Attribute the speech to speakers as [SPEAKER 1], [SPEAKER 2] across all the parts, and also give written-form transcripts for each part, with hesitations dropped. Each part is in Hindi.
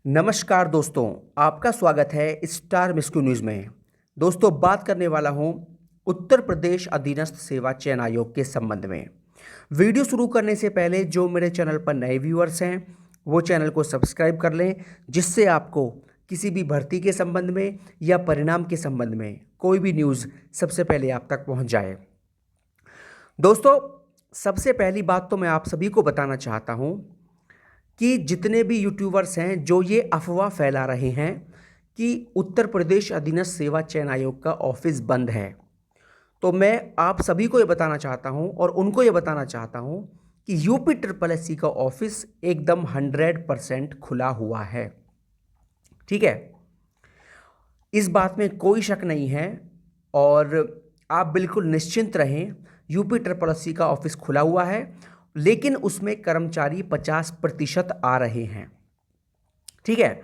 [SPEAKER 1] नमस्कार दोस्तों, आपका स्वागत है स्टार मिस्क्यू न्यूज़ में। दोस्तों, बात करने वाला हूं उत्तर प्रदेश अधीनस्थ सेवा चयन आयोग के संबंध में। वीडियो शुरू करने से पहले जो मेरे चैनल पर नए व्यूअर्स हैं वो चैनल को सब्सक्राइब कर लें, जिससे आपको किसी भी भर्ती के संबंध में या परिणाम के संबंध में कोई भी न्यूज़ सबसे पहले आप तक पहुंच जाए। दोस्तों, सबसे पहली बात तो मैं आप सभी को बताना चाहता हूं कि जितने भी यूट्यूबर्स हैं जो ये अफवाह फैला रहे हैं कि उत्तर प्रदेश अधीनस्थ सेवा चयन आयोग का ऑफिस बंद है, तो मैं आप सभी को ये बताना चाहता हूं और उनको ये बताना चाहता हूं कि यूपी ट्रिपल एससी का ऑफिस एकदम 100% खुला हुआ है। ठीक है, इस बात में कोई शक नहीं है और आप बिल्कुल निश्चिंत रहें। यूपी ट्रिपल एससी का ऑफिस खुला हुआ है, लेकिन उसमें कर्मचारी 50% आ रहे हैं। ठीक है,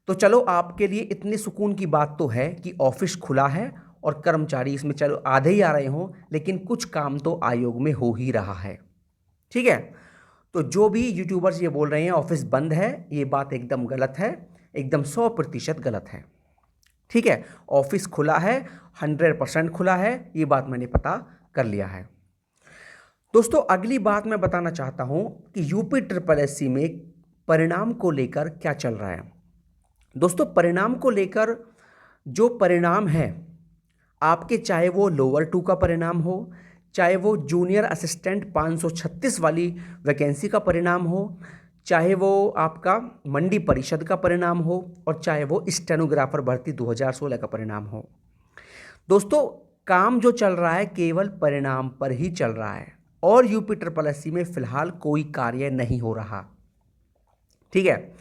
[SPEAKER 1] तो चलो आपके लिए इतनी सुकून की बात तो है कि ऑफिस खुला है और कर्मचारी इसमें चलो आधे ही आ रहे हों, लेकिन कुछ काम तो आयोग में हो ही रहा है। ठीक है, तो जो भी यूट्यूबर्स ये बोल रहे हैं ऑफिस बंद है, ये बात एकदम गलत है, एकदम 100% गलत है। ठीक है, ऑफिस खुला है, 100% खुला है, ये बात मैंने पता कर लिया है। दोस्तों, अगली बात मैं बताना चाहता हूं कि यूपी ट्रिपल एससी में परिणाम को लेकर क्या चल रहा है। दोस्तों, परिणाम को लेकर जो परिणाम है आपके, चाहे वो लोअर 2 का परिणाम हो, चाहे वो जूनियर असिस्टेंट 536 वाली वैकेंसी का परिणाम हो, चाहे वो आपका मंडी परिषद का परिणाम हो और चाहे वो स्टेनोग्राफर भर्ती 2016 का परिणाम हो। दोस्तों, काम जो चल रहा है केवल परिणाम पर ही चल रहा है और यूपी ट्रिपल एससी में फिलहाल कोई कार्य नहीं हो रहा। ठीक है,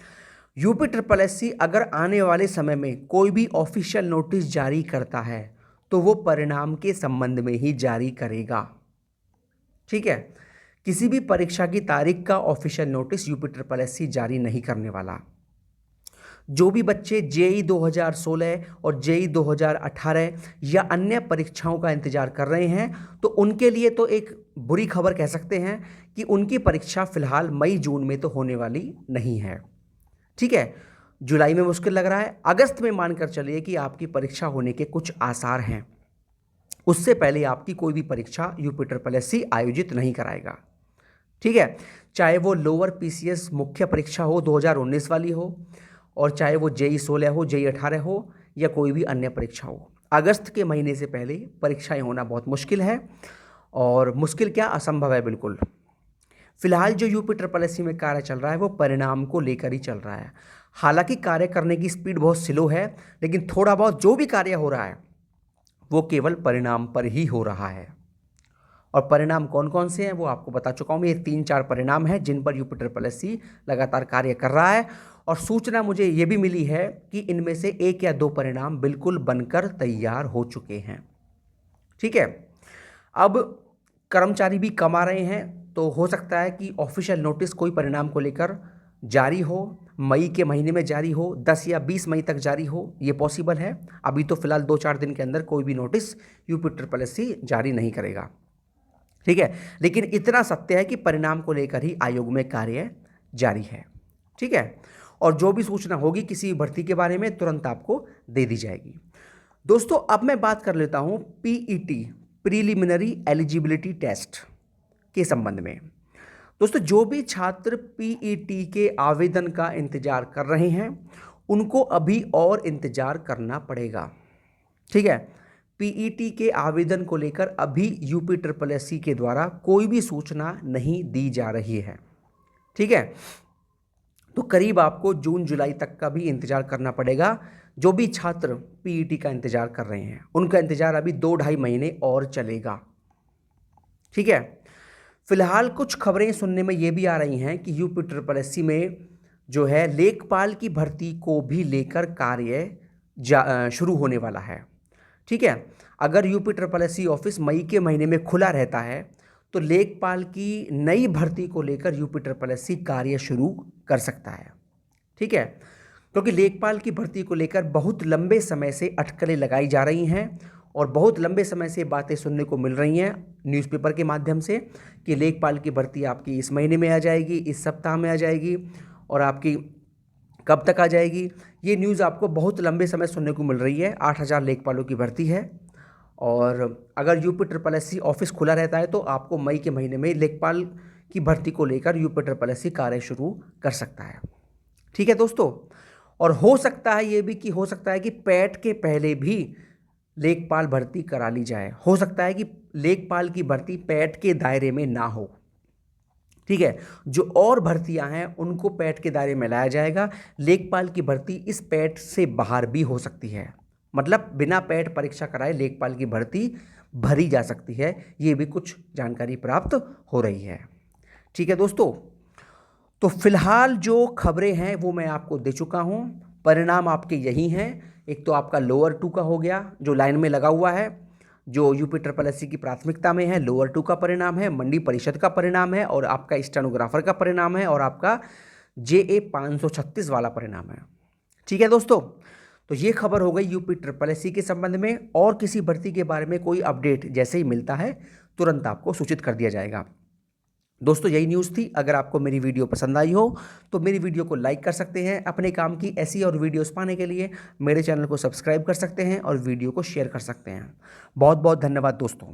[SPEAKER 1] यूपी ट्रिपल एससी अगर आने वाले समय में कोई भी ऑफिशियल नोटिस जारी करता है तो वो परिणाम के संबंध में ही जारी करेगा। ठीक है, किसी भी परीक्षा की तारीख का official notice UP triple SC जारी नहीं करने वाला। जो भी बच्चे जेई 2016 और जेई 2018 या अन्य परीक्षाओं का इंतजार कर रहे हैं, तो उनके लिए तो एक बुरी खबर कह सकते हैं कि उनकी परीक्षा फिलहाल मई जून में तो होने वाली नहीं है। ठीक है, जुलाई में मुश्किल लग रहा है, अगस्त में मानकर चलिए कि आपकी परीक्षा होने के कुछ आसार हैं। उससे पहले आपकी कोई भी परीक्षा यूपी ट्रिपल एससी आयोजित नहीं कराएगा। ठीक है, चाहे वो लोअर पीसीएस मुख्य परीक्षा हो 2019 वाली हो, और चाहे वो जेई 16 हो, जेई 18 हो या कोई भी अन्य परीक्षा हो, अगस्त के महीने से पहले परीक्षाएं होना बहुत मुश्किल है। और मुश्किल क्या, असंभव है बिल्कुल। फिलहाल जो यूपी ट्रिपल एससी में कार्य चल रहा है वो परिणाम को लेकर ही चल रहा है। हालांकि कार्य करने की स्पीड बहुत स्लो है, लेकिन थोड़ा बहुत जो भी कार्य हो रहा है वो केवल परिणाम पर ही हो रहा है। और परिणाम कौन कौन से हैं वो आपको बता चुका हूँ। ये 3-4 परिणाम हैं जिन पर यूपी ट्रिपल एससी लगातार कार्य कर रहा है, और सूचना मुझे ये भी मिली है कि इनमें से 1 या 2 परिणाम बिल्कुल बनकर तैयार हो चुके हैं। ठीक है, अब कर्मचारी भी कम आ रहे हैं, तो हो सकता है कि ऑफिशियल नोटिस कोई परिणाम को लेकर जारी हो, मई के महीने में जारी हो, 10 या 20 मई तक जारी हो, ये पॉसिबल है। अभी तो फिलहाल 2-4 दिन के अंदर कोई भी नोटिस यूपी ट्रिपल एससी जारी नहीं करेगा। ठीक है, लेकिन इतना सत्य है कि परिणाम को लेकर ही आयोग में कार्य जारी है। ठीक है, और जो भी सूचना होगी किसी भर्ती के बारे में तुरंत आपको दे दी जाएगी। दोस्तों, अब मैं बात कर लेता हूं पीईटी, प्रीलिमिनरी एलिजिबिलिटी टेस्ट के संबंध में। दोस्तों, जो भी छात्र पीईटी के आवेदन का इंतजार कर रहे हैं उनको अभी और इंतजार करना पड़ेगा। ठीक है, पीईटी के आवेदन को लेकर अभी यूपी ट्रिपल एससी के द्वारा कोई भी सूचना नहीं दी जा रही है। ठीक है, तो करीब आपको जून जुलाई तक का भी इंतजार करना पड़ेगा। जो भी छात्र पीईटी का इंतजार कर रहे हैं उनका इंतजार अभी 2-2.5 महीने और चलेगा। ठीक है, फिलहाल कुछ खबरें सुनने में ये भी आ रही हैं कि यूपी ट्रिपल एससी में जो है लेखपाल की भर्ती को भी लेकर कार्य शुरू होने वाला है। ठीक है, अगर यूपी ट्रिपल एससी ऑफिस मई के महीने में खुला रहता है तो लेखपाल की नई भर्ती को लेकर यूपी ट्रिपल एससी कार्य शुरू कर सकता है। ठीक है, क्योंकि लेखपाल की भर्ती को लेकर बहुत लंबे समय से अटकलें लगाई जा रही हैं और बहुत लंबे समय से बातें सुनने को मिल रही हैं न्यूज़पेपर के माध्यम से कि लेखपाल की भर्ती आपकी इस महीने में आ जाएगी, इस सप्ताह में आ जाएगी, और आपकी कब तक आ जाएगी? ये न्यूज़ आपको बहुत लंबे समय सुनने को मिल रही है। 8,000 लेखपालों की भर्ती है और अगर यूपी ऑफिस खुला रहता है तो आपको मई के महीने में लेखपाल की भर्ती को लेकर यूपी कार्य शुरू कर सकता है। ठीक है दोस्तों, और हो सकता है ये भी कि हो सकता है कि पैट के पहले भी लेखपाल भर्ती करा ली जाए। हो सकता है कि लेखपाल की भर्ती पैट के दायरे में ना हो। ठीक है, जो और भर्तियां हैं उनको पैट के दायरे में लाया जाएगा। लेखपाल की भर्ती इस पैट से बाहर भी हो सकती है, मतलब बिना पैट परीक्षा कराए लेखपाल की भर्ती भरी जा सकती है। ये भी कुछ जानकारी प्राप्त हो रही है। ठीक है दोस्तों, तो फिलहाल जो खबरें हैं वो मैं आपको दे चुका हूं। परिणाम आपके यही हैं। एक तो आपका लोअर 2 का हो गया जो लाइन में लगा हुआ है, जो यूपी की प्राथमिकता में है। लोअर 2 का परिणाम है, मंडी परिषद का परिणाम है, और आपका स्टेनोग्राफर का परिणाम है, और आपका JA 536 वाला परिणाम है। ठीक है दोस्तों, तो ये खबर हो गई यूपी के संबंध में। और किसी भर्ती के बारे में कोई अपडेट जैसे ही मिलता है तुरंत आपको सूचित कर दिया जाएगा। दोस्तों यही न्यूज़ थी। अगर आपको मेरी वीडियो पसंद आई हो तो मेरी वीडियो को लाइक कर सकते हैं। अपने काम की ऐसी और वीडियोस पाने के लिए मेरे चैनल को सब्सक्राइब कर सकते हैं और वीडियो को शेयर कर सकते हैं। बहुत बहुत धन्यवाद दोस्तों।